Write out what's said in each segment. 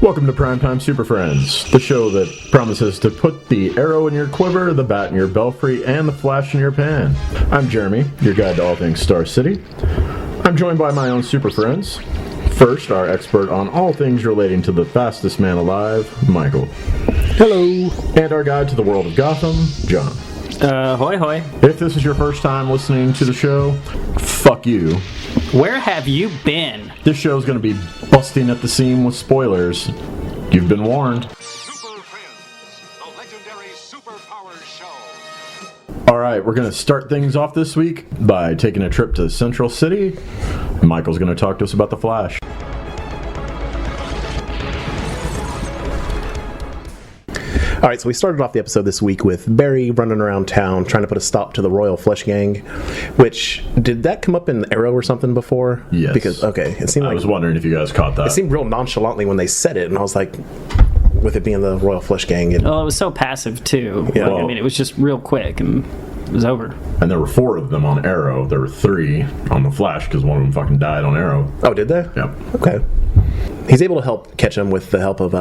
Welcome to Primetime Super Friends, the show that promises to put the arrow in your quiver, the bat in your belfry, and the flash in your pan. I'm Jeremy, your guide to all things Star City. I'm joined by my own super friends. First, our expert on all things relating to the fastest man alive, Michael. Hello. And our guide to the world of Gotham, John. Hoy hoy. If this is your first time listening to the show, fuck you. Where have you been? This show is going to be busting at the seam with spoilers. You've been warned. Super Friends, the legendary superpower show. Alright, we're going to start things off this week by taking a trip to Central City. Michael's going to talk to us about the Flash. All right, so we started off the episode this week with Barry running around town trying to put a stop to the Royal Flush Gang, which, did that come up in Arrow or something before? Yes. Because, okay, it seemed I like... was wondering if you guys caught that. It seemed real nonchalantly when they said it, and I was like, with it being the Royal Flush Gang... Well, it was so passive, too. Yeah. Like, I mean, it was just real quick, and it was over. And there were 4 of them on Arrow. There were 3 on the Flash because one of them fucking died on Arrow. Oh, did they? Yep. Okay. He's able to help catch him with the help of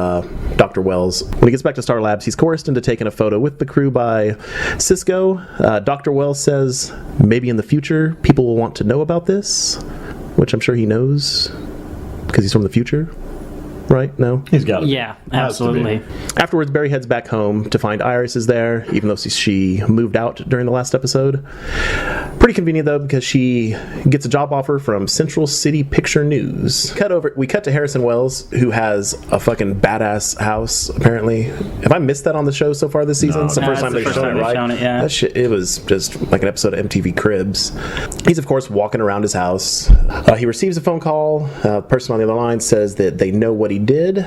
Dr. Wells. When he gets back to Star Labs, he's coerced into taking a photo with the crew by Cisco. Dr. Wells says maybe in the future people will want to know about this, which I'm sure he knows because he's from the future. Right? No? He's got it. Yeah, absolutely. Afterwards, Barry heads back home to find Iris is there, even though she moved out during the last episode. Pretty convenient, though, because she gets a job offer from Central City Picture News. We cut to Harrison Wells, who has a fucking badass house, apparently. Have I missed that on the show so far this season? No, It's the first time they've shown it, right? Yeah. That shit, it was just like an episode of MTV Cribs. He's, of course, walking around his house. He receives a phone call. The person on the other line says that they know what he did.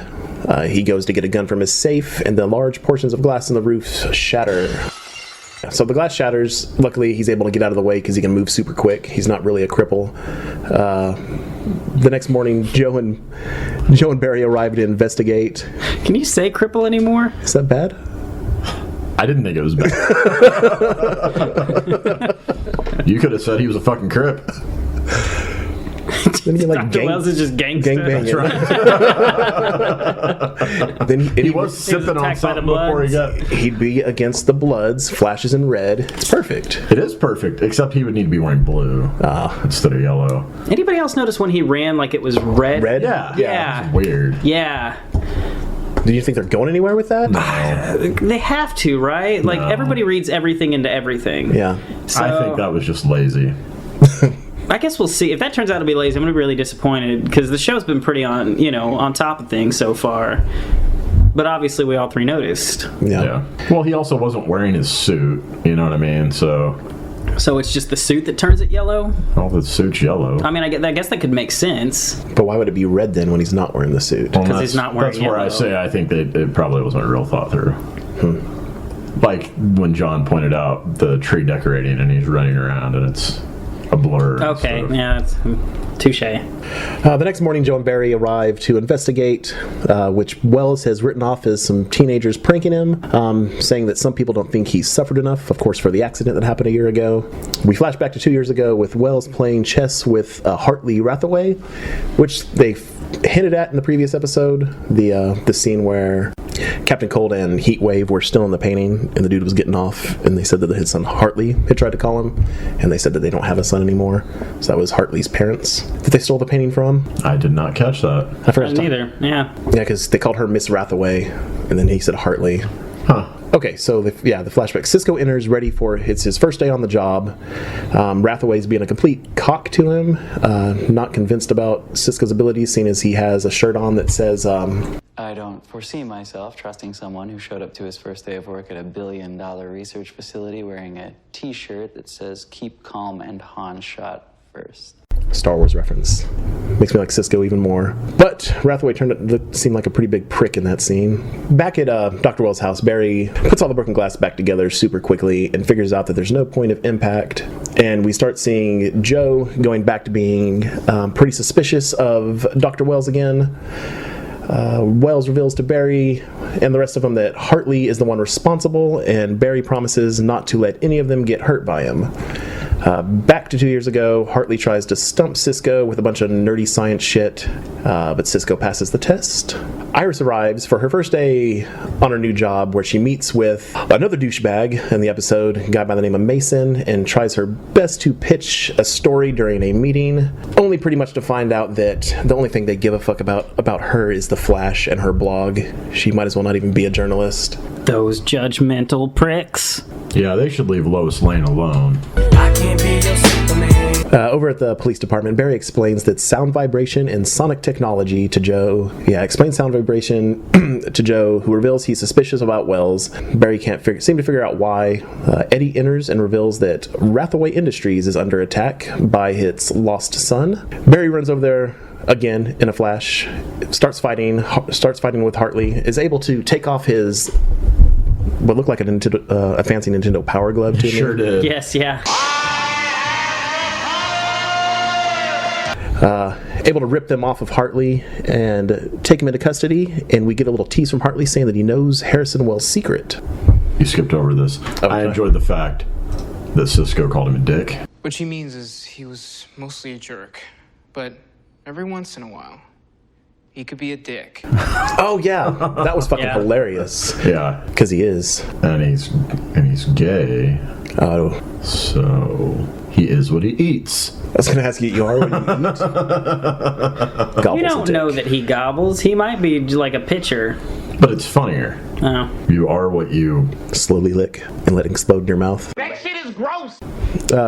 He goes to get a gun from his safe, and the large portions of glass in the roof shatter. So the glass shatters. Luckily, he's able to get out of the way because he can move super quick. He's not really a cripple. The next morning, Joe and Barry arrive to investigate. Can you say cripple anymore? Is that bad? I didn't think it was bad. You could have said he was a fucking crip. Then he Dr. Wells is just gangster. Gangbanging. Right. Then He was sipping on something before he got... He'd be against the Bloods, flashes in red. It's perfect. It is perfect, except he would need to be wearing blue instead of yellow. Anybody else notice when he ran like it was red? Red? Yeah. It's weird. Yeah. Do you think they're going anywhere with that? They have to, right? Like, everybody reads everything into everything. Yeah. So, I think that was just lazy. I guess we'll see. If that turns out to be lazy, I'm going to be really disappointed because the show's been pretty on top of things so far. But obviously we all 3 noticed. Yeah. Well, he also wasn't wearing his suit, you know what I mean? So it's just the suit that turns it yellow? all the suit's yellow. I mean, I guess that could make sense. But why would it be red then when he's not wearing the suit? Well, Because he's not wearing That's where I yellow. say I think that it probably wasn't real thought through. Like when John pointed out the tree decorating and he's running around and it's a blur. Okay, yeah, that's touche. The next morning, Joe and Barry arrive to investigate, which Wells has written off as some teenagers pranking him, saying that some people don't think he's suffered enough, of course, for the accident that happened a year ago. We flash back to 2 years ago with Wells playing chess with Hartley Rathaway, which they hinted at in the previous episode, the scene where Captain Cold and Heatwave were still in the painting, and the dude was getting off, and they said that his son Hartley had tried to call him, and they said that they don't have a son anymore. So that was Hartley's parents that they stole the painting from. I did not catch that. I forgot to talk. Neither, yeah. Yeah, because they called her Miss Rathaway, and then he said Hartley. Huh. Okay, so the flashback. Cisco enters ready for it's his first day on the job. Rathaway's being a complete cock to him, not convinced about Cisco's abilities, seeing as he has a shirt on that says, I don't foresee myself trusting someone who showed up to his first day of work at a $1 billion research facility wearing a t-shirt that says, "Keep calm and Han shot first." Star Wars reference. Makes me like Cisco even more. But Rathaway turned out to seem like a pretty big prick in that scene. Back at Dr. Wells' house, Barry puts all the broken glass back together super quickly and figures out that there's no point of impact. And we start seeing Joe going back to being pretty suspicious of Dr. Wells again. Wells reveals to Barry and the rest of them that Hartley is the one responsible, and Barry promises not to let any of them get hurt by him. Back to 2 years ago, Hartley tries to stump Cisco with a bunch of nerdy science shit, but Cisco passes the test. Iris arrives for her first day on her new job, where she meets with another douchebag in the episode, a guy by the name of Mason, and tries her best to pitch a story during a meeting, only pretty much to find out that the only thing they give a fuck about her is the Flash and her blog. She might as well not even be a journalist. Those judgmental pricks. Yeah, they should leave Lois Lane alone. I can't be your Superman. Over at the police department, Barry explains that sound vibration and sonic technology to Joe. Yeah, explains sound vibration to Joe, who reveals he's suspicious about Wells. Barry can't seem to figure out why. Eddie enters and reveals that Rathaway Industries is under attack by its lost son. Barry runs over there again in a flash, starts fighting with Hartley, is able to take off his what looked like a fancy Nintendo Power Glove to me. Sure did. Yes, yeah. Able to rip them off of Hartley and take him into custody, and we get a little tease from Hartley saying that he knows Harrison Wells' secret. You skipped over this. I enjoyed the fact that Cisco called him a dick. What she means is he was mostly a jerk, but every once in a while, he could be a dick. Oh yeah, that was fucking hilarious. Yeah. Because he is. And he's gay. Oh. So he is what he eats. I was going to ask you, you are what you eat? You don't know that he gobbles. He might be like a pitcher. But it's funnier. Oh. You are what you slowly lick and let it explode in your mouth. That shit is gross.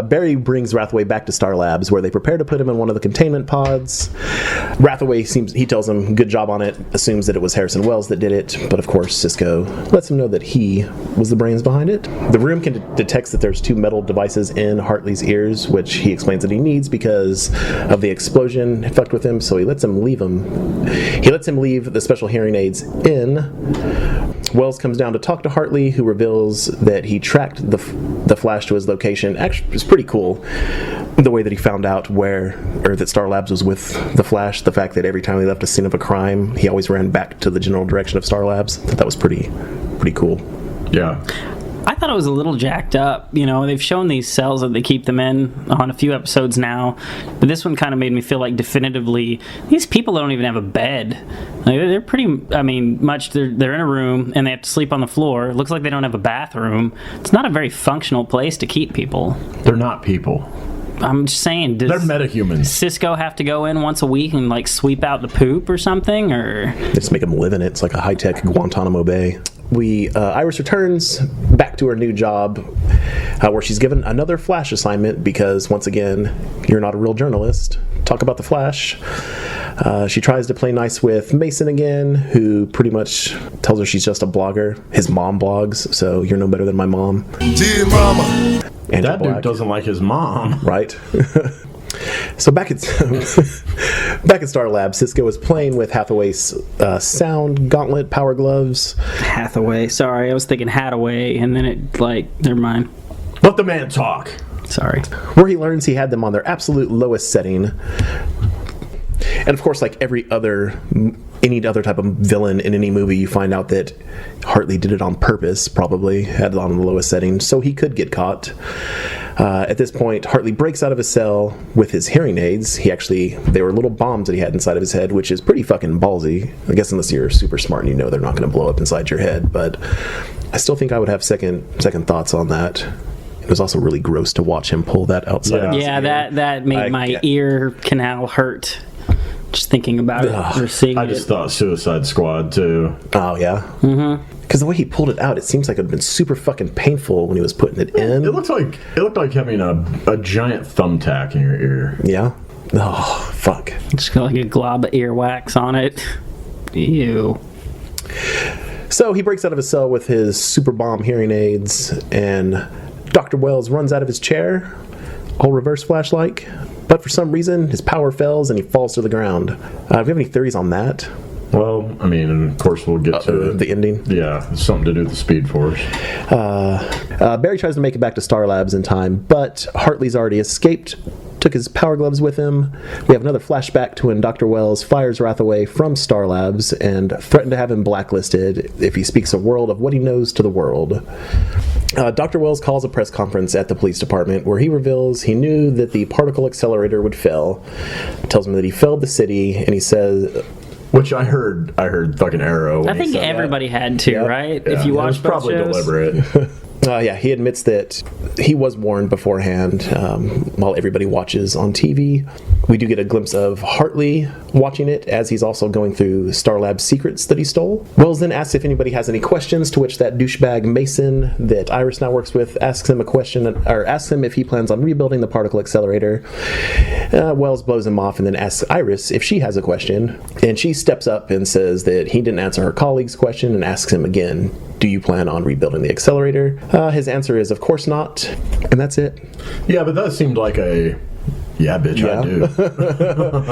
Barry brings Rathaway back to Star Labs, where they prepare to put him in one of the containment pods. Rathaway he tells him good job on it, assumes that it was Harrison Wells that did it, but of course Cisco lets him know that he was the brains behind it. The room detects that there's two metal devices in Hartley's ears, which he explains that he needs because of the explosion it fucked with him, so he lets him leave the special hearing aids in. Wells comes down to talk to Hartley, who reveals that he tracked the Flash to his location. Actually, it's pretty cool the way that he found out that Star Labs was with the Flash. The fact that every time he left a scene of a crime, he always ran back to the general direction of Star Labs. I thought that was pretty cool. Yeah. I thought it was a little jacked up. You know, they've shown these cells that they keep them in on a few episodes now, but this one kind of made me feel like definitively these people don't even have a bed. Like, they're pretty. I mean, they're in a room and they have to sleep on the floor. It looks like they don't have a bathroom. It's not a very functional place to keep people. They're not people. I'm just saying. They're metahumans. Cisco have to go in once a week and like sweep out the poop or something, or they just make them live in it. It's like a high-tech Guantanamo Bay. Iris returns back to her new job, where she's given another Flash assignment because, once again, you're not a real journalist. Talk about the Flash. She tries to play nice with Mason again, who pretty much tells her she's just a blogger. His mom blogs, so you're no better than my mom. Dear mama. That dude doesn't like his mom. Right. So back at Star Labs, Cisco is playing with Hathaway's sound gauntlet power gloves. Hathaway. Sorry, I was thinking Hathaway, and then never mind. Let the man talk. Sorry. Where he learns he had them on their absolute lowest setting. And of course, like any other type of villain in any movie, you find out that Hartley did it on purpose, probably had it on the lowest setting, so he could get caught. At this point, Hartley breaks out of his cell with his hearing aids. They were little bombs that he had inside of his head, which is pretty fucking ballsy. I guess unless you're super smart and you know they're not going to blow up inside your head, but I still think I would have second thoughts on that. It was also really gross to watch him pull that outside of his ear. that made my ear canal hurt. Just thinking about it or seeing it. I just thought Suicide Squad too. Oh yeah. Mm-hmm. Because the way he pulled it out, it seems like it would have been super fucking painful when he was putting it in. It looked like having a giant thumbtack in your ear. Yeah. Oh fuck. Just got like a glob of earwax on it. Ew. So he breaks out of his cell with his super bomb hearing aids, and Dr. Wells runs out of his chair, all reverse Flash-like. But for some reason, his power fails and he falls to the ground. Do you have any theories on that? Well, I mean, of course we'll get to the ending. Yeah, it's something to do with the Speed Force. Barry tries to make it back to Star Labs in time, but Hartley's already escaped took his power gloves with him. We have another flashback to when Dr. Wells fires Rathaway from Star Labs and threatened to have him blacklisted if he speaks a word of what he knows to the world. Dr. Wells calls a press conference at the police department where he reveals he knew that the particle accelerator would fail, tells him that he failed the city, and he says... Which I heard fucking Arrow. I think everybody had to, right? Yeah, if you watch it was probably deliberate. He admits that he was warned beforehand while everybody watches on TV. We do get a glimpse of Hartley watching it as he's also going through Star Lab's secrets that he stole. Wells then asks if anybody has any questions, to which that douchebag Mason that Iris now works with asks him a question, or asks him if he plans on rebuilding the particle accelerator. Wells blows him off and then asks Iris if she has a question, and she steps up and says that he didn't answer her colleague's question and asks him again, do you plan on rebuilding the accelerator? His answer is, of course not, and that's it. Yeah, but that seemed like a, yeah, bitch, I do.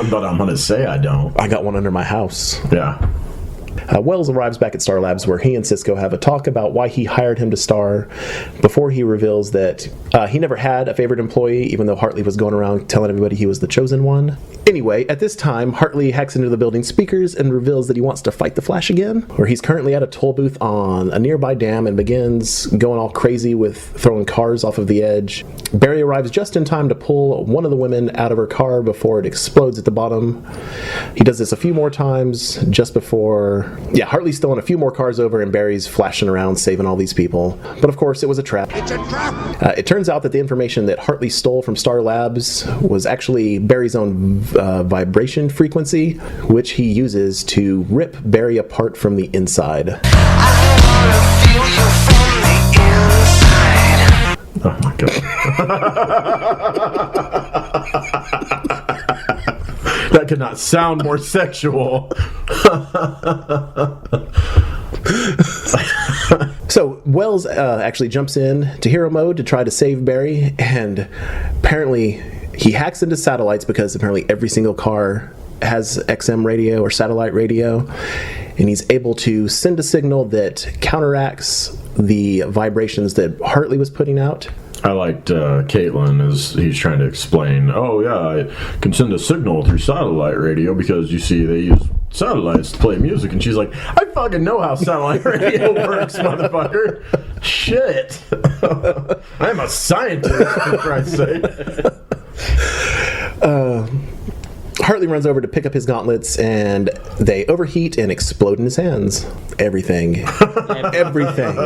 But I'm going to say I don't. I got one under my house. Yeah. Wells arrives back at Star Labs where he and Cisco have a talk about why he hired him to star before he reveals that he never had a favorite employee, even though Hartley was going around telling everybody he was the chosen one. Anyway, at this time, Hartley hacks into the building's speakers and reveals that he wants to fight the Flash again, where he's currently at a toll booth on a nearby dam and begins going all crazy with throwing cars off of the edge. Barry arrives just in time to pull one of the women out of her car before it explodes at the bottom. He does this a few more times just before... Yeah, Hartley's throwing a few more cars over and Barry's flashing around saving all these people. But of course, it was a trap. It's a trap! It turns out that the information that Hartley stole from Star Labs was actually Barry's own vibration frequency, which he uses to rip Barry apart from the inside. Oh my god. That could not sound more sexual. So Wells actually jumps in to hero mode to try to save Barry, and apparently he hacks into satellites because apparently every single car has XM radio or satellite radio, and he's able to send a signal that counteracts the vibrations that Hartley was putting out. I liked Caitlin as he's trying to explain, oh yeah, I can send a signal through satellite radio because you see they use satellites to play music, and she's like, I fucking know how satellite radio works, motherfucker. Shit. I'm a scientist, for Christ's sake. Hartley runs over to pick up his gauntlets, and they overheat and explode in his hands. Everything. Everything.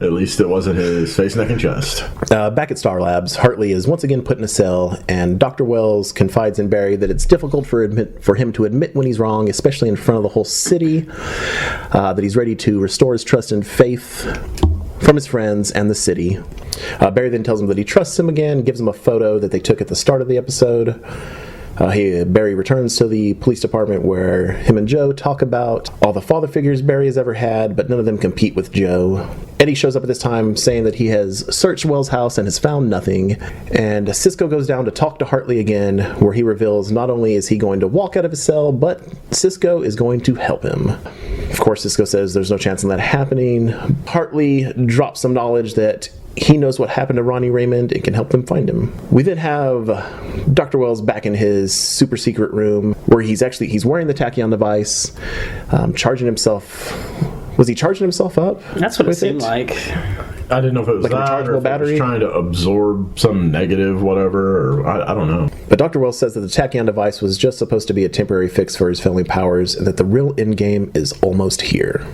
At least it wasn't his face, neck, and chest. Back at Star Labs, Hartley is once again put in a cell, and Dr. Wells confides in Barry that it's difficult for him to admit when he's wrong, especially in front of the whole city, that he's ready to restore his trust and faith from his friends and the city. Barry then tells him that he trusts him again, gives him a photo that they took at the start of the episode. Barry returns to the police department where him and Joe talk about all the father figures Barry has ever had, but none of them compete with Joe. Eddie shows up at this time saying that he has searched Wells' house and has found nothing, and Cisco goes down to talk to Hartley again, where he reveals not only is he going to walk out of his cell, but Cisco is going to help him. Of course, Cisco says there's no chance of that happening. Hartley drops some knowledge that he knows what happened to Ronnie Raymond and can help them find him. We then have Dr. Wells back in his super secret room where he's wearing the tachyon device, charging himself. Was he charging himself up? That's what it seemed like. I didn't know if it was like that a rechargeable or if battery. it was trying to absorb some negative whatever, or I don't know. But Dr. Wells says that the tachyon device was just supposed to be a temporary fix for his failing powers and that the real endgame is almost here.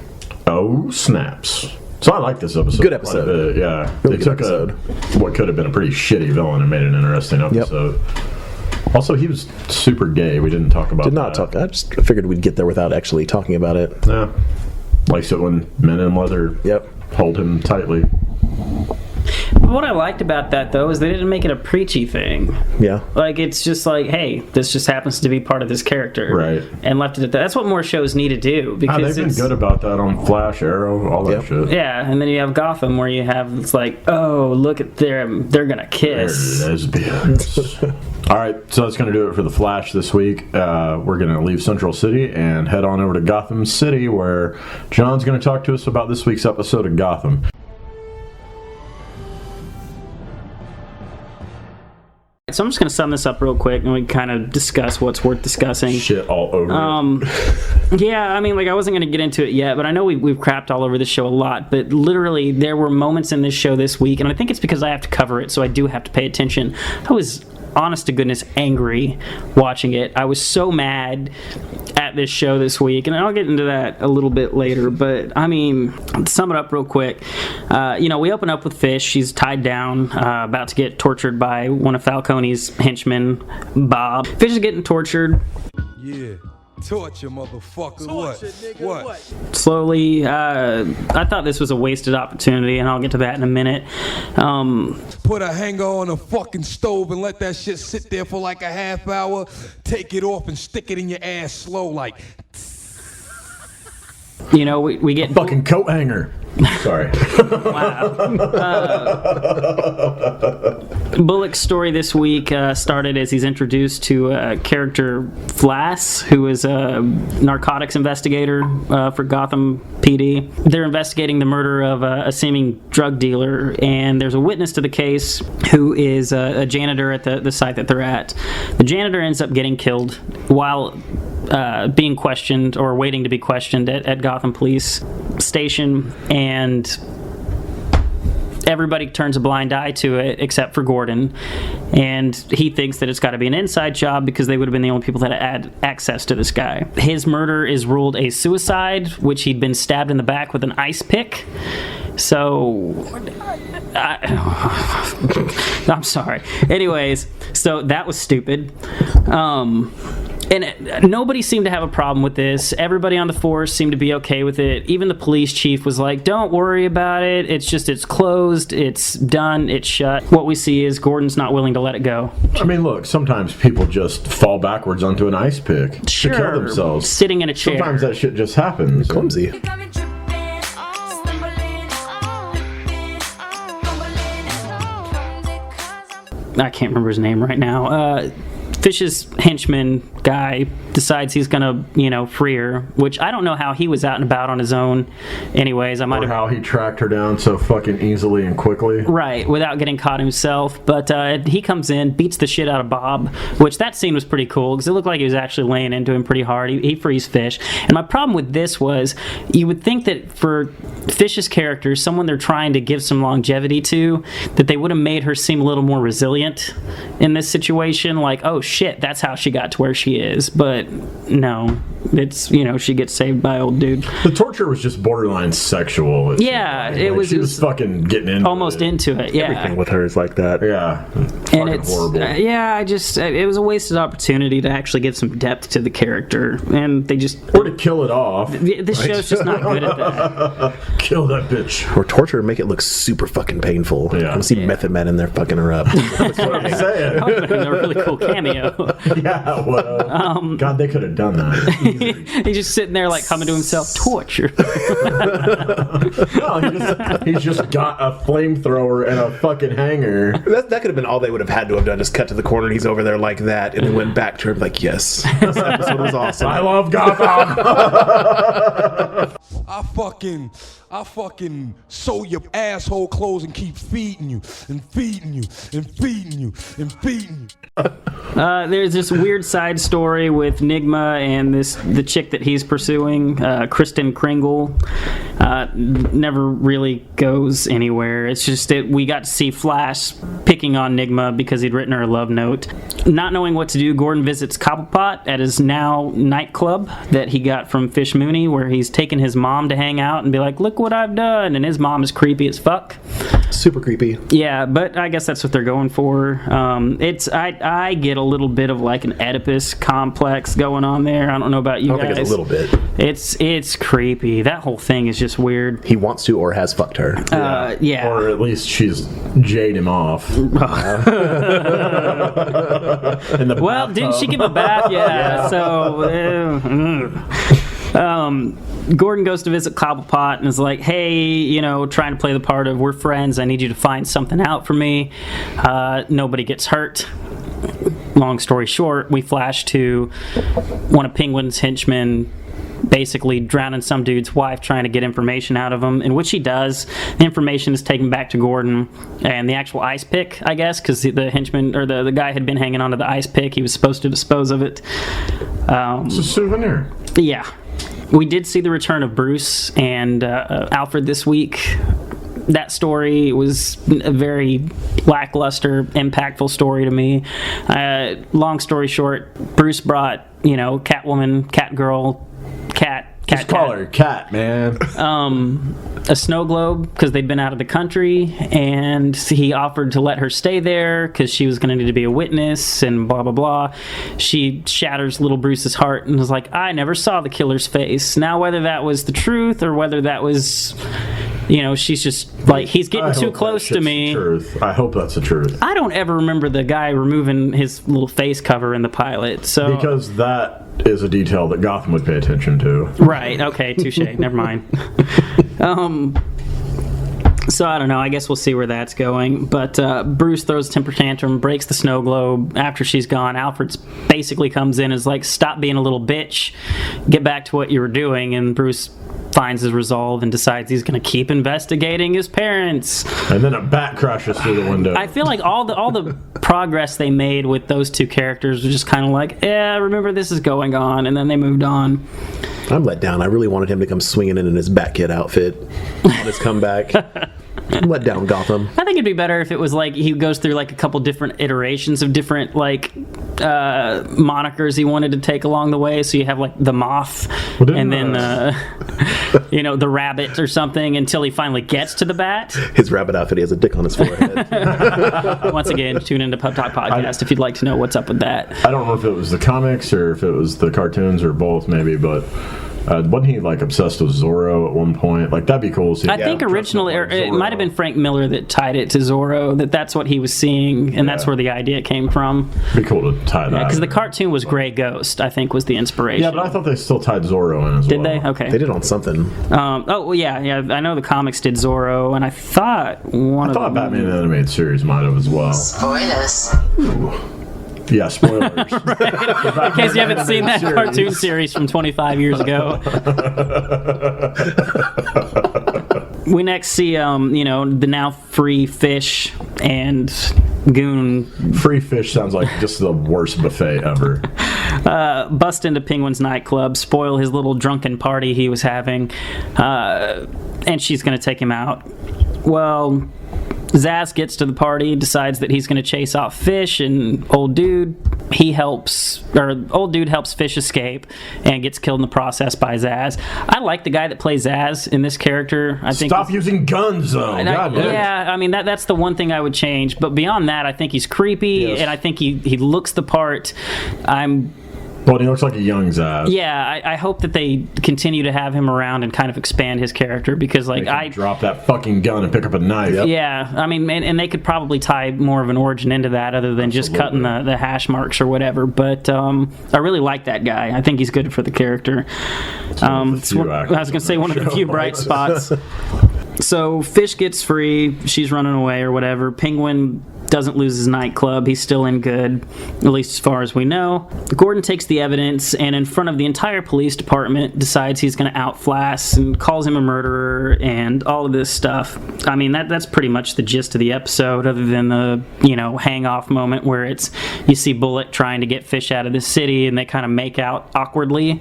Oh, snaps. So I like this episode. Good episode. Yeah. Really They good took episode. what could have been a pretty shitty villain and made it an interesting episode. Yep. Also, he was super gay. We didn't talk about that. Did not talk. I just figured we'd get there without actually talking about it. Yeah. Likes it when men in leather hold him tightly. What I liked about that, though, is they didn't make it a preachy thing. Yeah. Like, it's just like, hey, this just happens to be part of this character. Right. And left it at that. That's what more shows need to do. Because they've been good about that on Flash, Arrow, all that shit. Yeah, and then you have Gotham where you have, it's like, oh, look at them. They're going to kiss. They're lesbians. All right, so that's going to do it for The Flash this week. We're going to leave Central City and head on over to Gotham City, where John's going to talk to us about this week's episode of Gotham. So I'm just going to sum this up real quick, and we can kind of discuss what's worth discussing. Shit all over it. Yeah, I mean, like, I wasn't going to get into it yet, but I know we've crapped all over this show a lot, but literally there were moments in this show this week, and I think it's because I have to cover it, so I do have to pay attention. I was, honest to goodness, angry watching it. I was so mad at this show this week, and I'll get into that a little bit later, but I mean, to sum it up real quick, we open up with Fish. She's tied down, about to get tortured by one of Falcone's henchmen, Bob. Fish is getting tortured. Yeah. Torture, motherfucker. What? Slowly, I thought this was a wasted opportunity, and I'll get to that in a minute. Put a hanger on a fucking stove and let that shit sit there for like a half hour. Take it off and stick it in your ass slow, like. We get Fucking coat hanger. Sorry. Bullock's story this week started as he's introduced to character Flass, who is a narcotics investigator for Gotham PD. They're investigating the murder of a seeming drug dealer, and there's a witness to the case who is a janitor at the site that they're at. The janitor ends up getting killed while being questioned or waiting to be questioned at Gotham Police Station, and everybody turns a blind eye to it except for Gordon, and he thinks that it's got to be an inside job because they would have been the only people that had access to this guy. His murder is ruled a suicide, which he'd been stabbed in the back with an ice pick. So, I'm sorry. Anyways, so that was stupid. And nobody seemed to have a problem with this. Everybody on the force seemed to be okay with it. Even the police chief was like, don't worry about it. It's closed. It's done. It's shut. What we see is Gordon's not willing to let it go. I mean, look, sometimes people just fall backwards onto an ice pick to kill themselves. Sitting in a chair. Sometimes that shit just happens. Clumsy. I can't remember his name right now. Fish's henchman guy decides he's gonna, free her, which I don't know how he was out and about on his own. Anyways, I might have how he tracked her down so fucking easily and quickly. Right, without getting caught himself. But he comes in, beats the shit out of Bob, which that scene was pretty cool because it looked like he was actually laying into him pretty hard. He frees Fish. And my problem with this was, you would think that for Fish's character, someone they're trying to give some longevity to, that they would have made her seem a little more resilient in this situation. Like, oh shit, that's how she got to where she is. But no, it's, she gets saved by old dude. The torture was just borderline sexual. Yeah, it was. She was fucking getting into almost into it. Yeah, Everything with her is like that. Yeah, and it's horrible. it was a wasted opportunity to actually give some depth to the character, and they just or to kill it off. This show's just not good at that. Kill that bitch. Or torture and make it look super fucking painful. Yeah. I want to see Method Man in there fucking her up. That's what I'm saying. That would have been a really cool cameo. Yeah, well, God, they could have done that. He's just sitting there like humming to himself, torture. No, he's just got a flamethrower and a fucking hanger. That could have been all they would have had to have done, just cut to the corner and he's over there like that, and then went back to her like, yes, this episode was awesome. I love Gotham. I fucking sew your asshole clothes and keep feeding you and feeding you and feeding you and feeding you. There's this weird side story with Nigma and the chick that he's pursuing, Kristen Kringle. Never really goes anywhere. It's just that we got to see Flash picking on Nigma because he'd written her a love note. Not knowing what to do, Gordon visits Cobblepot at his now nightclub that he got from Fish Mooney, where he's taken his mom to hang out and be like, look what I've done. And his mom is creepy as fuck. Super creepy. Yeah, but I guess that's what they're going for. I get a little bit of like an Oedipus complex going on there. I don't know about you guys. I think it's a little bit. It's creepy. That whole thing is just weird. He wants to or has fucked her. Yeah. Or at least she's jade him off. Well, didn't she give a bath? Yeah. So. Gordon goes to visit Cobblepot and is like, hey, trying to play the part of we're friends. I need you to find something out for me. Nobody gets hurt. Long story short, we flash to one of Penguin's henchmen basically drowning some dude's wife trying to get information out of him, in which he does. The information is taken back to Gordon, and the actual ice pick, I guess, because the henchman or the guy had been hanging onto the ice pick. He was supposed to dispose of it. It's a souvenir. Yeah. We did see the return of Bruce and Alfred this week. That story was a very lackluster, impactful story to me. Long story short, Bruce brought, Catwoman, Catgirl, Just call her Cat, man. a snow globe because they'd been out of the country, and he offered to let her stay there because she was going to need to be a witness and blah blah blah. She shatters little Bruce's heart and was like, I never saw the killer's face. Now whether that was the truth or whether that was, she's just like, he's getting too close to me. Truth. I hope that's the truth. I don't ever remember the guy removing his little face cover in the pilot, so because that is a detail that Gotham would pay attention to. Right, okay, touche, never mind. So I don't know, I guess we'll see where that's going. But Bruce throws a temper tantrum, breaks the snow globe. After she's gone, Alfred basically comes in and is like, stop being a little bitch, get back to what you were doing. And Bruce finds his resolve and decides he's going to keep investigating his parents. And then a bat crashes through the window. I feel like all the progress they made with those two characters was just kind of like, remember this is going on, and then they moved on. I'm let down. I really wanted him to come swinging in his Bat-Kid outfit on his comeback. I'm let down, Gotham. I think it'd be better if it was like he goes through like a couple different iterations of different monikers he wanted to take along the way. So you have like the Moth, and then the Rabbit or something, until he finally gets to the Bat. His rabbit outfit, he has a dick on his forehead. Once again, tune into Pub Talk Podcast if you'd like to know what's up with that. I don't know if it was the comics or if it was the cartoons or both, maybe, but wasn't he like obsessed with Zorro at one point? Like, that'd be cool to see. I think originally it might have been Frank Miller that tied it to Zorro, that's what he was seeing, and that's where the idea came from. Be cool to tie that. Because the cartoon was Grey Ghost, I think, was the inspiration. Yeah, but I thought they still tied Zorro in as well. Did they? Okay. They did on something. Yeah. I know the comics did Zorro, and I thought Batman Animated Series might have as well. Spoilers. Yeah, spoilers. Right. In case you haven't seen that cartoon series from 25 years ago. We next see, the now free Fish and Goon. Free Fish sounds like just the worst buffet ever. Bust into Penguin's nightclub, spoil his little drunken party he was having, and she's going to take him out. Well, Zaz gets to the party, decides that he's going to chase off Fish, and old dude helps Fish escape and gets killed in the process by Zaz. I like the guy that plays Zaz in this character. I think Stop using guns, though. That's the one thing I would change. But beyond that, I think he's creepy, and I think he looks the part. Well, he looks like a young Zaz. Yeah, I hope that they continue to have him around and kind of expand his character, because drop that fucking gun and pick up a knife. Yep. Yeah, I mean, and they could probably tie more of an origin into that other than just cutting the hash marks or whatever. But I really like that guy. I think he's good for the character. I was going to say one of the few bright spots. So Fish gets free. She's running away or whatever. Penguin doesn't lose his nightclub. He's still in good, at least as far as we know. Gordon takes the evidence and in front of the entire police department decides he's going to outflass and calls him a murderer and all of this stuff. I mean, that's pretty much the gist of the episode, other than the, hang-off moment where you see Bullock trying to get Fish out of the city and they kind of make out awkwardly.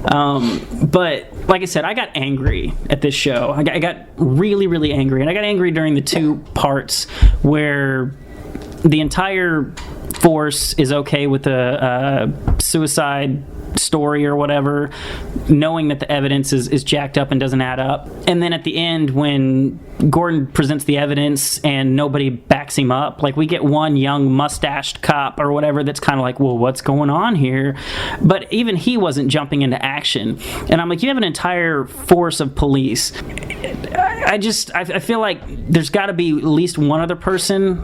But like I said, I got angry at this show. I got really, really angry, and I got angry during the two parts where the entire force is okay with a suicide story or whatever, knowing that the evidence is jacked up and doesn't add up. And then at the end, when Gordon presents the evidence and nobody backs him up, like we get one young mustached cop or whatever that's kind of like, well, what's going on here? But even he wasn't jumping into action. And I'm like, you have an entire force of police. I feel like there's got to be at least one other person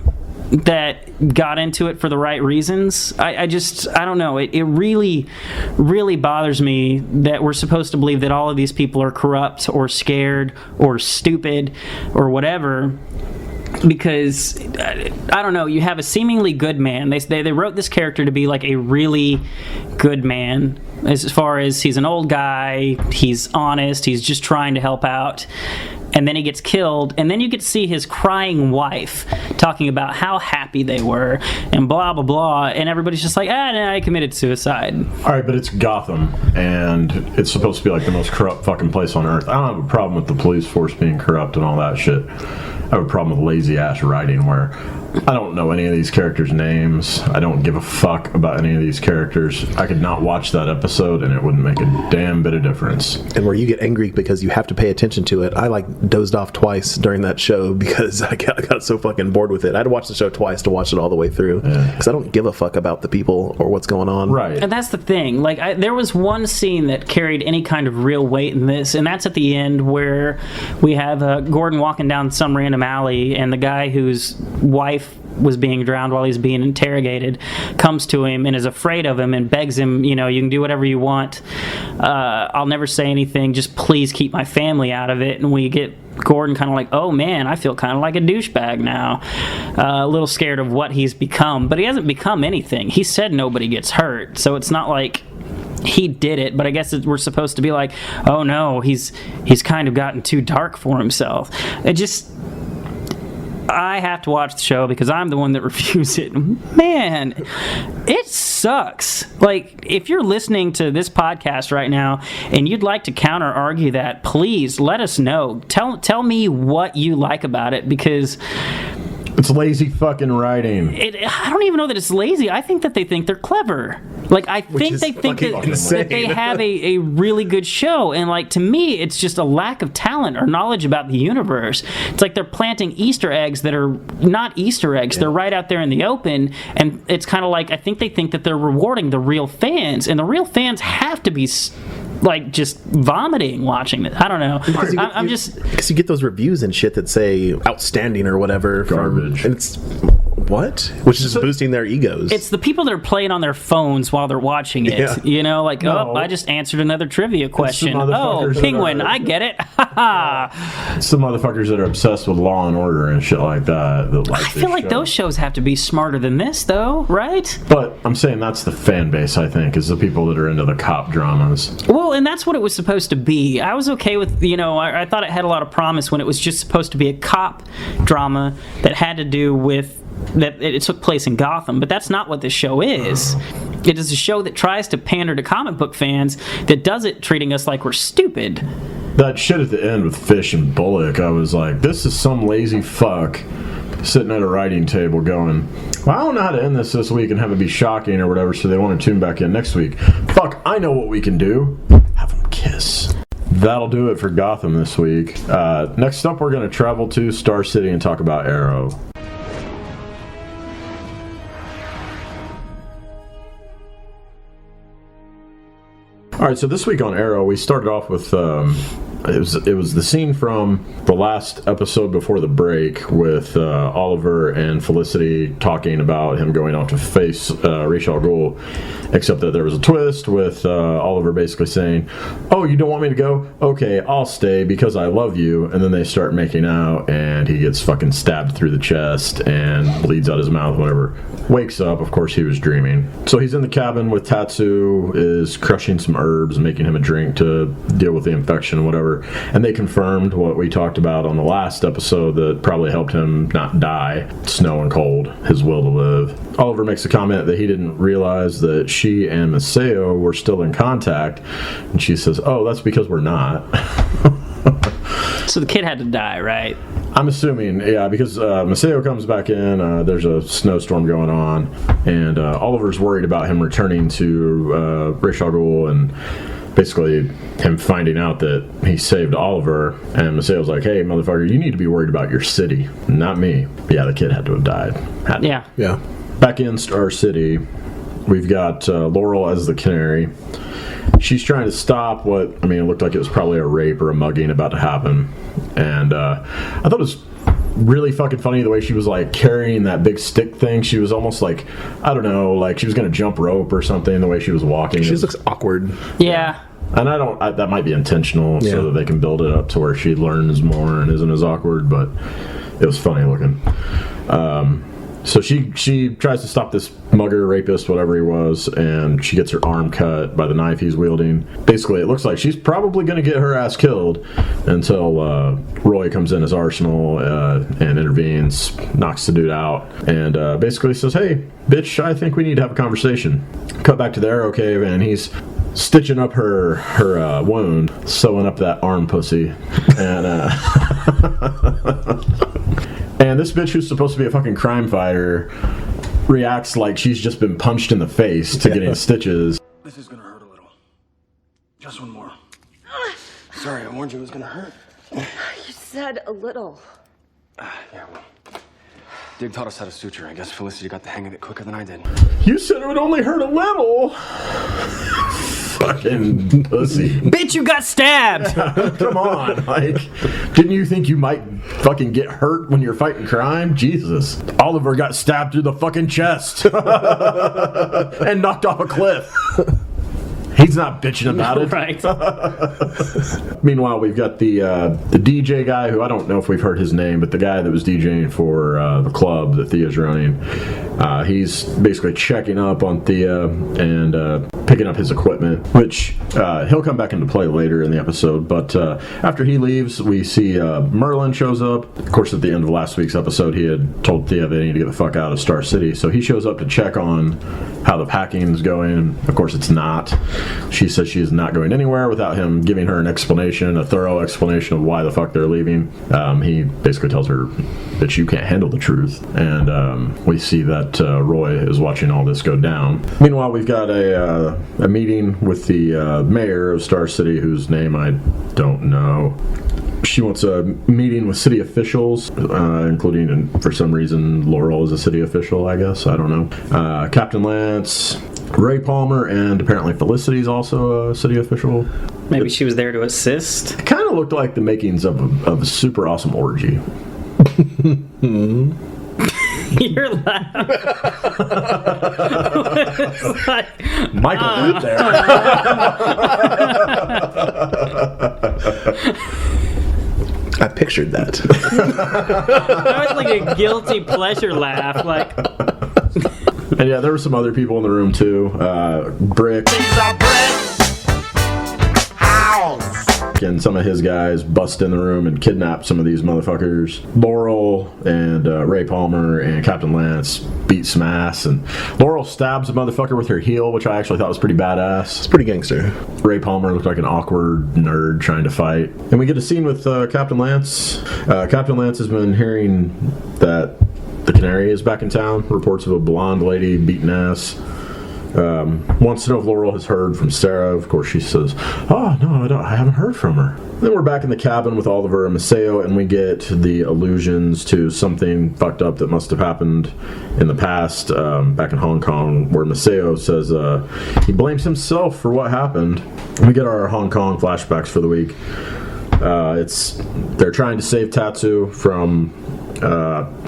that got into it for the right reasons. I don't know. It really, really bothers me that we're supposed to believe that all of these people are corrupt or scared or stupid or whatever. Because, I don't know, you have a seemingly good man. They wrote this character to be like a really good man, as far as he's an old guy, he's honest, he's just trying to help out. And then he gets killed, and then you get to see his crying wife talking about how happy they were, and blah, blah, blah, and everybody's just like, nah, I committed suicide. All right, but it's Gotham, and it's supposed to be like the most corrupt fucking place on earth. I don't have a problem with the police force being corrupt and all that shit. I have a problem with lazy-ass writing where I don't know any of these characters' names. I don't give a fuck about any of these characters. I could not watch that episode, and it wouldn't make a damn bit of difference. And where you get angry because you have to pay attention to it, I dozed off twice during that show because I got so fucking bored with it. I had to watch the show twice to watch it all the way through because I don't give a fuck about the people or what's going on. Right. And that's the thing. Like, there was one scene that carried any kind of real weight in this, and that's at the end where we have Gordon walking down some random alley, and the guy whose wife was being drowned while he's being interrogated comes to him and is afraid of him and begs him, you can do whatever you want. I'll never say anything. Just please keep my family out of it. And we get Gordon kind of like, oh man, I feel kind of like a douchebag now. A little scared of what he's become. But he hasn't become anything. He said nobody gets hurt. So it's not like he did it, but I guess we're supposed to be like, oh no, he's kind of gotten too dark for himself. I have to watch the show because I'm the one that reviews it. Man, it sucks. Like, if you're listening to this podcast right now and you'd like to counter-argue that, please let us know. Tell me what you like about it, because it's lazy fucking writing. I don't even know that it's lazy. I think that they think they're clever. Like, I think they think that they have a really good show. And, like, to me, it's just a lack of talent or knowledge about the universe. It's like they're planting Easter eggs that are not Easter eggs. Yeah. They're right out there in the open. And it's kind of like, I think they think that they're rewarding the real fans. And the real fans have to be like just vomiting watching it. I don't know. Because you get those reviews and shit that say outstanding or whatever. Garbage. And it's what? Which is boosting their egos. It's the people that are playing on their phones while they're watching it. Yeah. I just answered another trivia question. Oh, penguin, I get it. Some motherfuckers that are obsessed with Law and Order and shit like that. I feel like those shows have to be smarter than this, though, right? But I'm saying that's the fan base, I think, is the people that are into the cop dramas. Well, and that's what it was supposed to be. I was okay with, I thought it had a lot of promise when it was just supposed to be a cop drama that had to do with that it took place in Gotham, but that's not what this show is. It is a show that tries to pander to comic book fans, that does it treating us like we're stupid. That shit at the end with Fish and Bullock, I was like, this is some lazy fuck sitting at a writing table going, well, I don't know how to end this week and have it be shocking or whatever, so they want to tune back in next week. Fuck, I know what we can do. Have them kiss. That'll do it for Gotham this week. Next up, we're going to travel to Star City and talk about Arrow. All right, so this week on Arrow, we started off with it was the scene from the last episode before the break with Oliver and Felicity talking about him going out to face Ra's al Ghul, except that there was a twist with Oliver basically saying, "Oh, you don't want me to go? Okay, I'll stay because I love you." And then they start making out, and he gets fucking stabbed through the chest and bleeds out his mouth whenever. Wakes up, of course he was dreaming. So he's in the cabin with Tatsu, is crushing some herbs, making him a drink to deal with the infection and whatever. And they confirmed what we talked about on the last episode that probably helped him not die. Snow and cold, his will to live. Oliver makes a comment that he didn't realize that she and Maceo were still in contact. And she says, oh, that's because we're not. So the kid had to die, right? I'm assuming, yeah, because Maceo comes back in, there's a snowstorm going on, and Oliver's worried about him returning to Ra's al Ghul and basically him finding out that he saved Oliver, and Maceo's like, hey, motherfucker, you need to be worried about your city, not me. But yeah, the kid had to have died. Yeah. Back in Star City, we've got Laurel as the Canary. She's trying to stop it looked like it was probably a rape or a mugging about to happen. And I thought it was really fucking funny the way she was like carrying that big stick thing. She was almost like, I don't know, like she was going to jump rope or something the way she was walking. She just looks awkward. Yeah. And that might be intentional so that they can build it up to where she learns more and isn't as awkward, but it was funny looking. So she tries to stop this mugger, rapist, whatever he was, and she gets her arm cut by the knife he's wielding. Basically, it looks like she's probably going to get her ass killed until Roy comes in as Arsenal and intervenes, knocks the dude out, and basically says, "Hey, bitch, I think we need to have a conversation." Cut back to the Arrow Cave, and he's stitching up her wound, sewing up that arm pussy, and and this bitch who's supposed to be a fucking crime fighter reacts like she's just been punched in the face to getting stitches. This is gonna hurt a little. Just one more. Sorry, I warned you it was gonna hurt. You said a little. Yeah, well. Dig taught us how to suture. I guess Felicity got the hang of it quicker than I did. You said it would only hurt a little. Fucking pussy. Bitch, you got stabbed! Come on, like, didn't you think you might fucking get hurt when you're fighting crime? Jesus. Oliver got stabbed through the fucking chest and knocked off a cliff. He's not bitching about it. Right. Meanwhile, we've got the DJ guy, who I don't know if we've heard his name, but the guy that was DJing for the club that Thea's running. He's basically checking up on Thea and picking up his equipment, which he'll come back into play later in the episode. But after he leaves, we see Merlin shows up. Of course, at the end of last week's episode, he had told Thea they need to get the fuck out of Star City. So he shows up to check on how the packing's going. Of course, it's not. She says she is not going anywhere without him giving her an explanation, a thorough explanation of why the fuck they're leaving. He basically tells her that you can't handle the truth. And we see that Roy is watching all this go down. Meanwhile, we've got a meeting with the mayor of Star City, whose name I don't know. She wants a meeting with city officials, including, and for some reason, Laurel is a city official, I guess. I don't know. Captain Lance, Ray Palmer, and apparently Felicity's also a city official. Maybe she was there to assist. It kind of looked like the makings of a super awesome orgy. You're laughing. Like, Michael went there. I pictured that. that was like a guilty pleasure laugh. Like, and yeah, there were some other people in the room too. Brick. And some of his guys bust in the room and kidnap some of these motherfuckers. Laurel and Ray Palmer and Captain Lance beat some ass, and Laurel stabs a motherfucker with her heel, which I actually thought was pretty badass. It's pretty gangster. Ray Palmer looked like an awkward nerd trying to fight. And we get a scene with Captain Lance. Captain Lance has been hearing that the Canary is back in town. Reports of a blonde lady beating ass. Wants to know if Laurel has heard from Sarah. Of course, she says, "Oh no, I haven't heard from her." Then we're back in the cabin with Oliver and Maceo, and we get the allusions to something fucked up that must have happened in the past, back in Hong Kong, where Maceo says he blames himself for what happened. And we get our Hong Kong flashbacks for the week. They're trying to save Tatsu from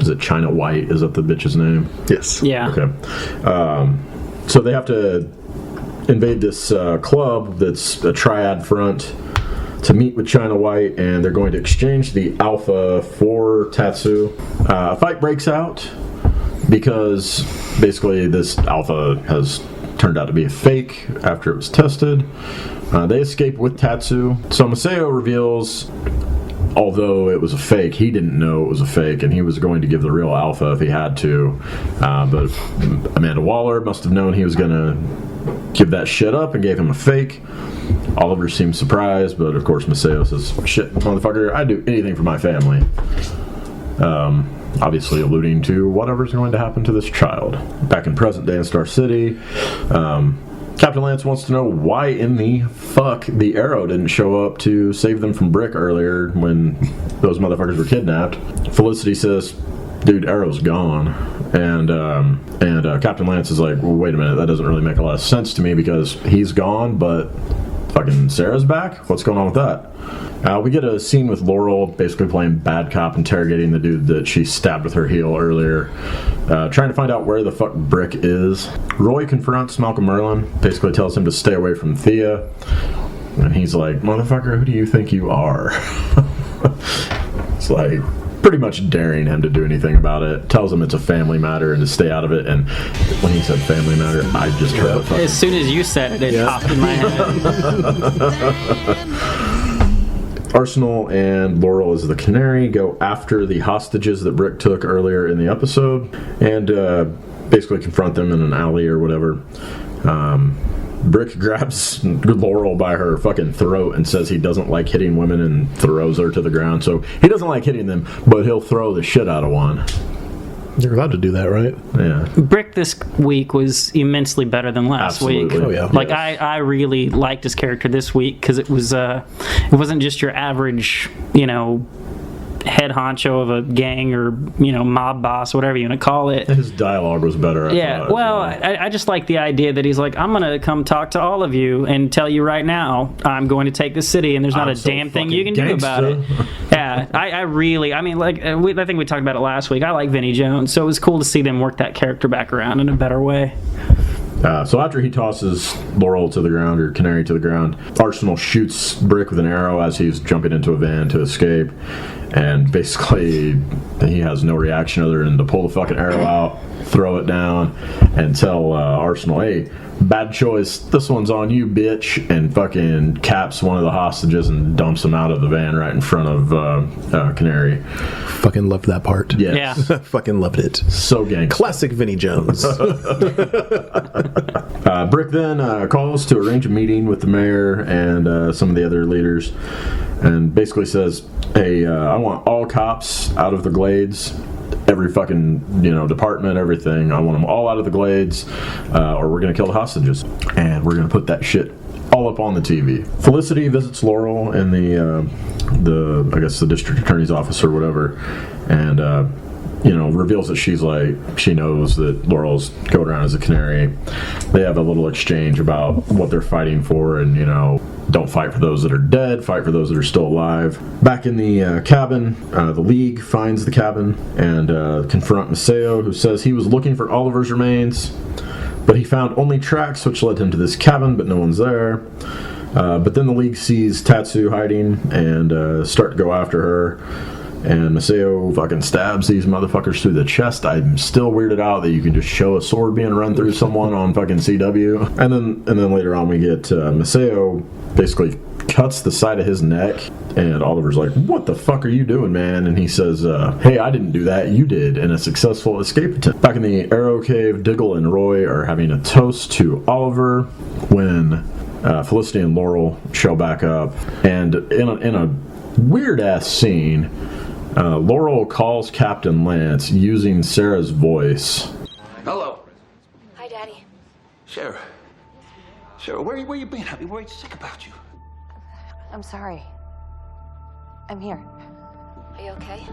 is it China White? Is that the bitch's name? Yes. yeah. Okay. So they have to invade this club that's a triad front to meet with China White, and they're going to exchange the Alpha for Tatsu. A fight breaks out because basically this Alpha has turned out to be a fake after it was tested. They escape with Tatsu. So Maceo reveals, although it was a fake, he didn't know it was a fake, and he was going to give the real Alpha if he had to. But Amanda Waller must have known he was going to give that shit up and gave him a fake. Oliver seems surprised, but of course Maceo says, "Shit, motherfucker, I'd do anything for my family." Obviously alluding to whatever's going to happen to this child. Back in present day in Star City, Captain Lance wants to know why in the fuck the Arrow didn't show up to save them from Brick earlier when those motherfuckers were kidnapped. Felicity says, "Dude, Arrow's gone." And Captain Lance is like, "Well, wait a minute, that doesn't really make a lot of sense to me because he's gone, but fucking Sarah's back? What's going on with that?" We get a scene with Laurel basically playing bad cop, interrogating the dude that she stabbed with her heel earlier, trying to find out where the fuck Brick is. Roy confronts Malcolm Merlin, basically tells him to stay away from Thea, and he's like, "Motherfucker, who do you think you are?" It's like, pretty much daring him to do anything about it. Tells him it's a family matter and to stay out of it. And when he said family matter, I just heard it. As soon as you said it, it popped in my head. Arsenal and Laurel as the Canary go after the hostages that Brick took earlier in the episode and basically confront them in an alley or whatever. Brick grabs Laurel by her fucking throat and says he doesn't like hitting women and throws her to the ground. So he doesn't like hitting them, but he'll throw the shit out of one. You're allowed to do that, right? Yeah. Brick this week was immensely better than last Absolutely. week. Oh, yeah. Like, I really liked his character this week because it wasn't just your average, head honcho of a gang or mob boss, whatever you want to call it. His dialogue was better. I just like the idea that he's like, I'm gonna come talk to all of you and tell you right now I'm going to take the city and there's not a damn thing you can do about it. Yeah, I think we talked about it last week. I like Vinnie Jones, so it was cool to see them work that character back around in a better way. So after he tosses Laurel to the ground, or Canary to the ground, Arsenal shoots Brick with an arrow as he's jumping into a van to escape. And basically, he has no reaction other than to pull the fucking arrow out, throw it down, and tell Arsenal, hey, bad choice, this one's on you, bitch, and fucking caps one of the hostages and dumps him out of the van right in front of Canary. Fucking loved that part. Yes. Yeah. Fucking loved it. So gangsta. Classic Vinnie Jones. Brick then calls to arrange a meeting with the mayor and some of the other leaders and basically says, hey, I want all cops out of the Glades, every fucking department, everything. I want them all out of the Glades or we're going to kill the hostages. And we're going to put that shit all up on the TV. Felicity visits Laurel in the I guess the district attorney's office or whatever, and reveals that she knows that Laurel's going around as a canary. They have a little exchange about what they're fighting for, and don't fight for those that are dead, fight for those that are still alive. Back in the cabin, the League finds the cabin and confront Maceo, who says he was looking for Oliver's remains, but he found only tracks which led him to this cabin, but no one's there. But then the League sees Tatsu hiding and start to go after her. And Maceo fucking stabs these motherfuckers through the chest. I'm still weirded out that you can just show a sword being run through someone on fucking CW. And then later on we get Maceo basically cuts the side of his neck, and Oliver's like, what the fuck are you doing, man? And he says, hey, I didn't do that, you did, in a successful escape attempt. Back in the Arrow Cave, Diggle and Roy are having a toast to Oliver when Felicity and Laurel show back up, and in a weird ass scene, Laurel calls Captain Lance using Sarah's voice. Hello. Hi, Daddy. Sarah, where you been? I've been worried sick about you. I'm sorry. I'm here. Are you okay?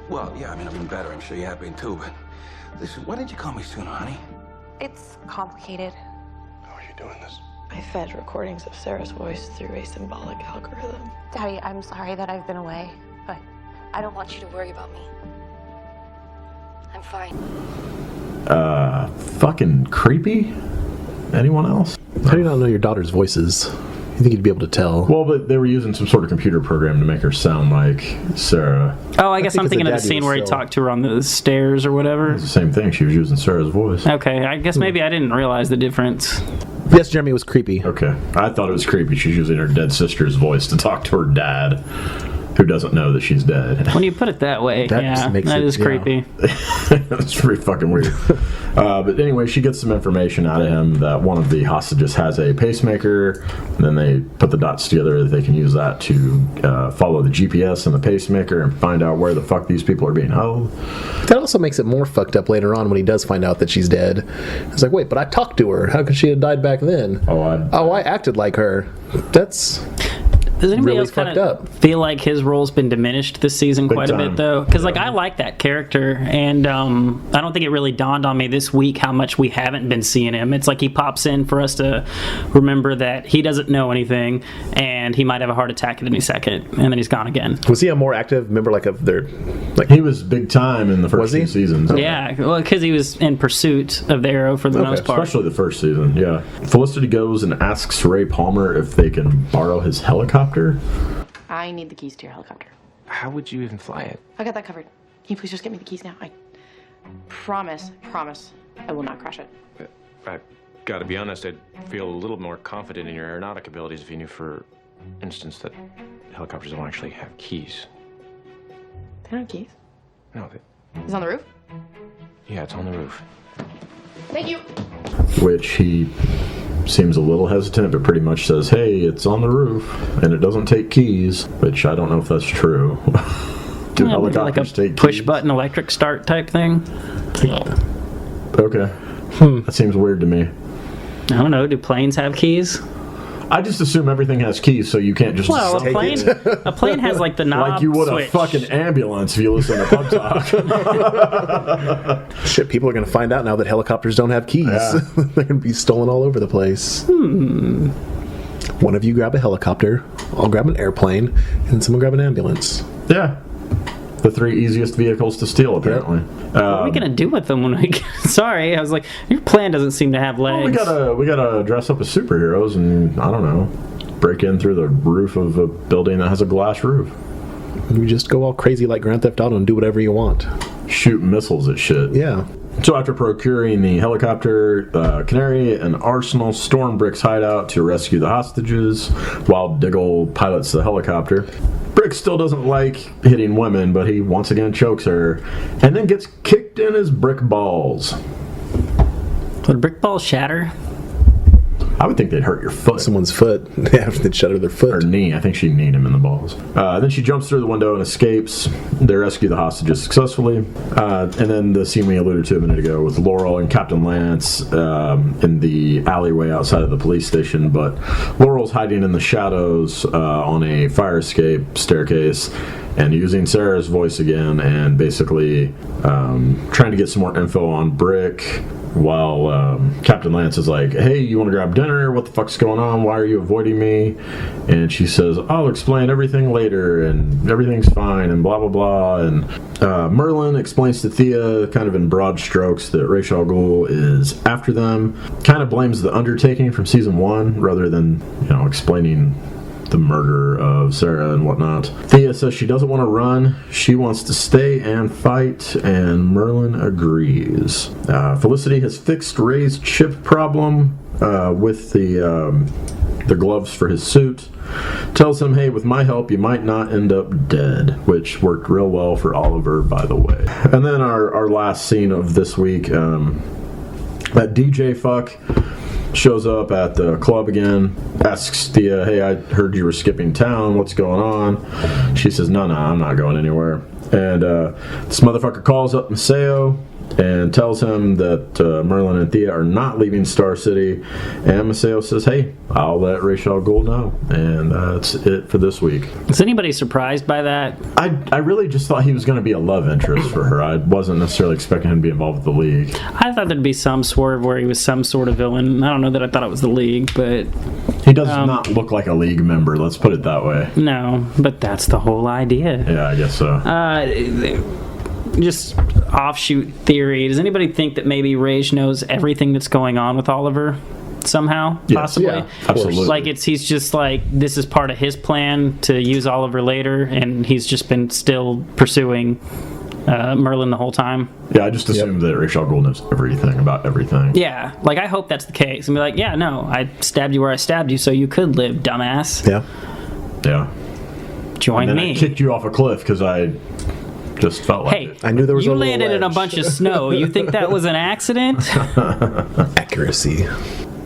Well, yeah, I've been better. I'm sure you have been too, but listen, why didn't you call me sooner, honey? It's complicated. How are you doing this? I fed recordings of Sarah's voice through a symbolic algorithm. Daddy, I'm sorry that I've been away, but I don't want you to worry about me. I'm fine. Fucking creepy? Anyone else? How do you not know your daughter's voices? You think you'd be able to tell? Well, but they were using some sort of computer program to make her sound like Sarah. Oh, I guess I'm thinking of the scene where he talked to her on the stairs or whatever. It's the same thing. She was using Sarah's voice. Okay, I guess maybe I didn't realize the difference. Yes, Jeremy, it was creepy. Okay. I thought it was creepy. She's using her dead sister's voice to talk to her dad, who doesn't know that she's dead. When you put it that way, that is creepy. That's pretty fucking weird. But anyway, she gets some information out of him that one of the hostages has a pacemaker, and then they put the dots together that they can use that to follow the GPS in the pacemaker and find out where the fuck these people are being held. That also makes it more fucked up later on when he does find out that she's dead. It's like, wait, but I talked to her. How could she have died back then? I acted like her. That's... Does anybody really else kind of feel like his role's been diminished this season quite a bit, though? Because I like that character, and I don't think it really dawned on me this week how much we haven't been seeing him. It's like he pops in for us to remember that he doesn't know anything, and he might have a heart attack at any second, and then he's gone again. Was he a more active member, of their... He was big time in the first few seasons. Yeah, well, because he was in pursuit of the Arrow for the most part. Especially the first season, yeah. Felicity goes and asks Ray Palmer if they can borrow his helicopter. I need the keys to your helicopter. How would you even fly it? I got that covered. Can you please just get me the keys now? I promise, I will not crash it. I gotta be honest, I'd feel a little more confident in your aeronautic abilities if you knew, for instance, that helicopters don't actually have keys. They don't have keys? No, It's on the roof? yeah, it's on the roof. Thank you. Which he seems a little hesitant, but pretty much says, hey, it's on the roof, and it doesn't take keys, which I don't know if that's true. Do helicopters like a take push keys? button electric start type thing? Okay. That seems weird to me. I don't know. Do planes have keys? I just assume everything has keys, so you can't just Well, take a plane has like the knob like you would switch. a fucking ambulance if you listen to Pub Talk. Shit, people are going to find out now that helicopters don't have keys. Yeah. They're going to be stolen all over the place. One of you grab a helicopter, I'll grab an airplane, and someone grab an ambulance. Yeah. The 3 easiest vehicles to steal, apparently. What are we gonna do with them when we? Sorry, I was like, your plan doesn't seem to have legs. Well, we gotta dress up as superheroes and, I don't know, break in through the roof of a building that has a glass roof. You just go all crazy like Grand Theft Auto and do whatever you want. Shoot missiles at shit. Yeah. So after procuring the helicopter, Canary and Arsenal storm Brick's hideout to rescue the hostages, while Diggle pilots the helicopter. Brick still doesn't like hitting women, but he once again chokes her, and then gets kicked in his brick balls. Would brick balls shatter? I would think they'd hurt your foot. Someone's foot. Yeah, they'd shatter their foot. Or knee. I think she kneed him in the balls. Then she jumps through the window and escapes. They rescue the hostages successfully. And then the scene we alluded to a minute ago with Laurel and Captain Lance in the alleyway outside of the police station. But Laurel's hiding in the shadows on a fire escape staircase and using Sarah's voice again and basically trying to get some more info on Brick. While Captain Lance is like, hey, you want to grab dinner? What the fuck's going on? Why are you avoiding me? And she says, I'll explain everything later, and everything's fine, and blah, blah, blah. And Merlin explains to Thea, kind of in broad strokes, that Ra's al Ghul is after them. Kind of blames the undertaking from season 1, rather than, explaining the murder of Sarah and whatnot. Thea says she doesn't want to run. She wants to stay and fight, and Merlin agrees. Felicity has fixed Ray's chip problem with the gloves for his suit. Tells him, hey, with my help, you might not end up dead, which worked real well for Oliver, by the way. And then our last scene of this week, that DJ fuck shows up at the club again, asks Thea, hey, I heard you were skipping town, what's going on? She says, no, I'm not going anywhere. And this motherfucker calls up Maceo and tells him that Merlin and Thea are not leaving Star City. And Maceo says, hey, I'll let Ra's al Ghul know. And that's it for this week. Is anybody surprised by that? I really just thought he was going to be a love interest for her. I wasn't necessarily expecting him to be involved with the League. I thought there'd be some swerve where he was some sort of villain. I don't know that I thought it was the League, but... He does not look like a League member, let's put it that way. No, but that's the whole idea. Yeah, I guess so. Just offshoot theory. Does anybody think that maybe Rage knows everything that's going on with Oliver somehow? Yes, possibly? yeah, absolutely. Like he's just like, this is part of his plan to use Oliver later, and he's just been still pursuing Merlin the whole time. Yeah, I just assumed that Ra's al Ghul knows everything about everything. Yeah, like I hope that's the case. And be like, yeah, no, I stabbed you where I stabbed you so you could live, dumbass. Yeah. Join and then me. I kicked you off a cliff because I just felt like it. I knew there was you landed in a bunch of snow. You think that was an accident? Accuracy.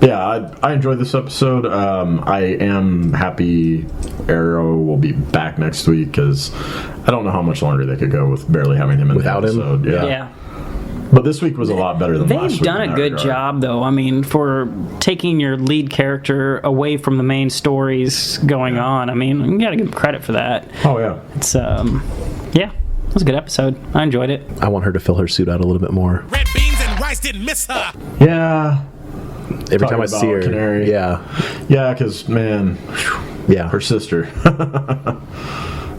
Yeah, I enjoyed this episode. I am happy Arrow will be back next week because I don't know how much longer they could go with barely having him in Without the episode. him? Yeah. But this week was a lot better than last week. They've done a good job, though. I mean, for taking your lead character away from the main stories going on. I mean, you got to give them credit for that. Oh, yeah. It's, yeah, it was a good episode. I enjoyed it. I want her to fill her suit out a little bit more. Red beans and rice didn't miss her. Yeah. Every time I see her. Canary. Yeah. Yeah, because, man, yeah, her sister.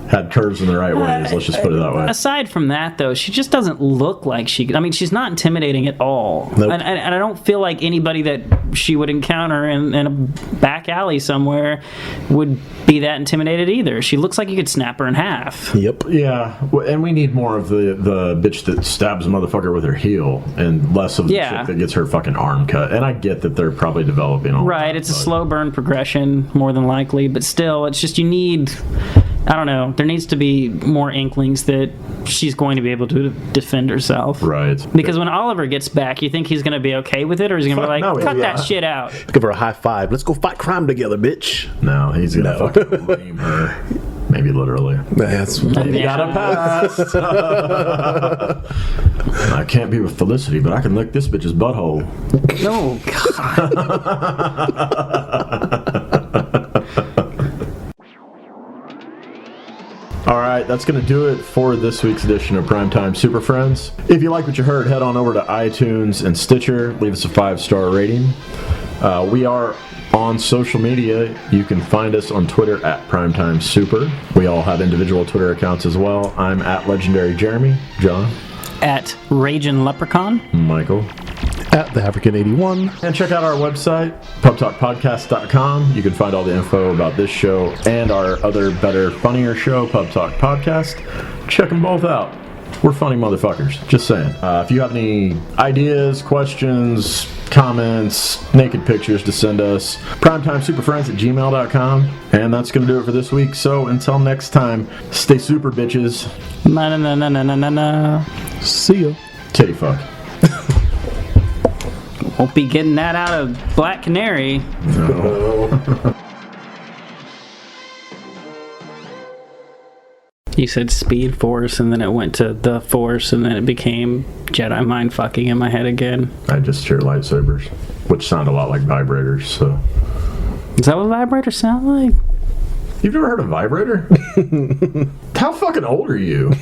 had curves in the right ways. Let's just put it that way. Aside from that, though, she just doesn't look like she. I mean, she's not intimidating at all. Nope. And I don't feel like anybody that she would encounter in a back alley somewhere would be that intimidated either. She looks like you could snap her in half. Yep. Yeah, and we need more of the bitch that stabs a motherfucker with her heel, and less of the chick that gets her fucking arm cut. And I get that they're probably developing all right. It's a slow burn progression, more than likely, but still, it's just you need. I don't know. There needs to be more inklings that she's going to be able to defend herself. Right. Because when Oliver gets back, you think he's going to be okay with it, or is he going to be like, cut that shit out? Give her a high five. Let's go fight crime together, bitch. No, he's going to fucking ream her. Maybe literally. That's you got a pass. I can't be with Felicity, but I can lick this bitch's butthole. No, All right, that's going to do it for this week's edition of Primetime Super Friends. If you like what you heard, head on over to iTunes and Stitcher. Leave us a 5-star rating. We are on social media. You can find us on Twitter at Primetime Super. We all have individual Twitter accounts as well. I'm at Legendary Jeremy. John. At Ragin' Leprechaun. Michael. At the African 81. And check out our website, pubtalkpodcast.com. You can find all the info about this show and our other, better, funnier show, Pub Talk Podcast. Check them both out. We're funny motherfuckers. Just saying. If you have any ideas, questions, comments, naked pictures to send us, primetimesuperfriends@gmail.com. And that's going to do it for this week. So until next time, stay super, bitches. Na-na-na-na-na-na-na. See ya. Titty fuck. Won't be getting that out of Black Canary. No. You said Speed Force, and then it went to The Force, and then it became Jedi mind fucking in my head again. I just hear lightsabers, which sound a lot like vibrators, so. Is that what vibrators sound like? You've never heard of vibrator? How fucking old are you?